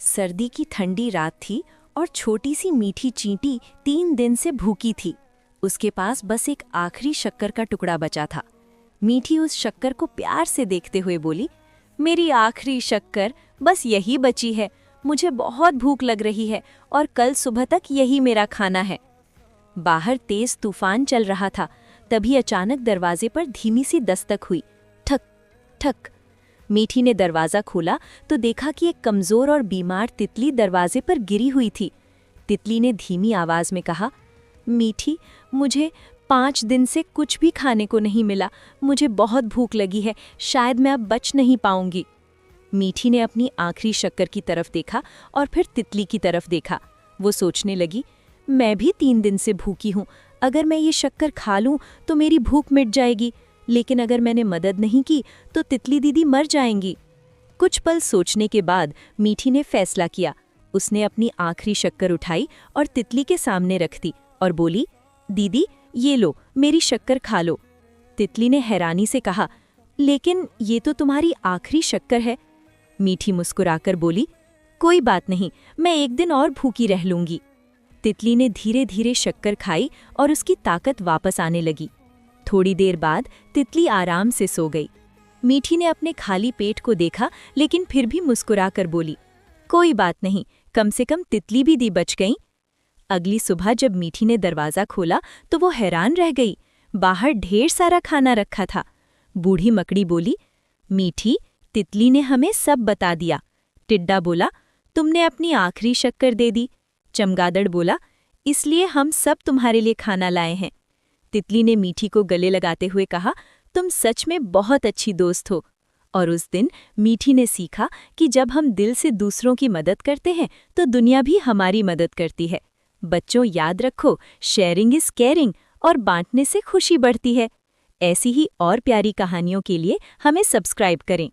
सर्दी की ठंडी रात थी और छोटी सी मीठी चींटी 3 दिन से भूखी थी। उसके पास बस एक आखिरी शक्कर का टुकड़ा बचा था। मीठी उस शक्कर को प्यार से देखते हुए बोली, मेरी आखिरी शक्कर, बस यही बची है। मुझे बहुत भूख लग रही है और कल सुबह तक यही मेरा खाना है। बाहर तेज तूफान चल रहा था। तभी अचानक दरवाजे पर धीमी सी दस्तक हुई। ठक ठक। मीठी ने दरवाज़ा खोला तो देखा कि एक कमज़ोर और बीमार तितली दरवाजे पर गिरी हुई थी। तितली ने धीमी आवाज़ में कहा, मीठी, मुझे 5 दिन से कुछ भी खाने को नहीं मिला। मुझे बहुत भूख लगी है, शायद मैं अब बच नहीं पाऊंगी। मीठी ने अपनी आखिरी शक्कर की तरफ देखा और फिर तितली की तरफ देखा। वो सोचने लगी, मैं भी 3 दिन से भूखी हूँ। अगर मैं ये शक्कर खा लूँ तो मेरी भूख मिट जाएगी, लेकिन अगर मैंने मदद नहीं की तो तितली दीदी मर जाएंगी। कुछ पल सोचने के बाद मीठी ने फैसला किया। उसने अपनी आखिरी शक्कर उठाई और तितली के सामने रख दी और बोली, दीदी, ये लो, मेरी शक्कर खा लो। तितली ने हैरानी से कहा, लेकिन ये तो तुम्हारी आखिरी शक्कर है। मीठी मुस्कुराकर बोली, कोई बात नहीं, मैं एक दिन और भूखी रह लूंगी। तितली ने धीरे धीरे शक्कर खाई और उसकी ताकत वापस आने लगी। थोड़ी देर बाद तितली आराम से सो गई। मीठी ने अपने खाली पेट को देखा, लेकिन फिर भी मुस्कुराकर बोली, कोई बात नहीं, कम से कम तितली भी दी बच गई। अगली सुबह जब मीठी ने दरवाज़ा खोला तो वो हैरान रह गई। बाहर ढेर सारा खाना रखा था। बूढ़ी मकड़ी बोली, मीठी, तितली ने हमें सब बता दिया। टिड्डा बोला, तुमने अपनी आखिरी शक्कर दे दी। चमगादड़ बोला, इसलिए हम सब तुम्हारे लिए खाना लाए हैं। तितली ने मीठी को गले लगाते हुए कहा, तुम सच में बहुत अच्छी दोस्त हो। और उस दिन मीठी ने सीखा कि जब हम दिल से दूसरों की मदद करते हैं तो दुनिया भी हमारी मदद करती है। बच्चों, याद रखो, शेयरिंग इज केयरिंग और बांटने से खुशी बढ़ती है। ऐसी ही और प्यारी कहानियों के लिए हमें सब्सक्राइब करें।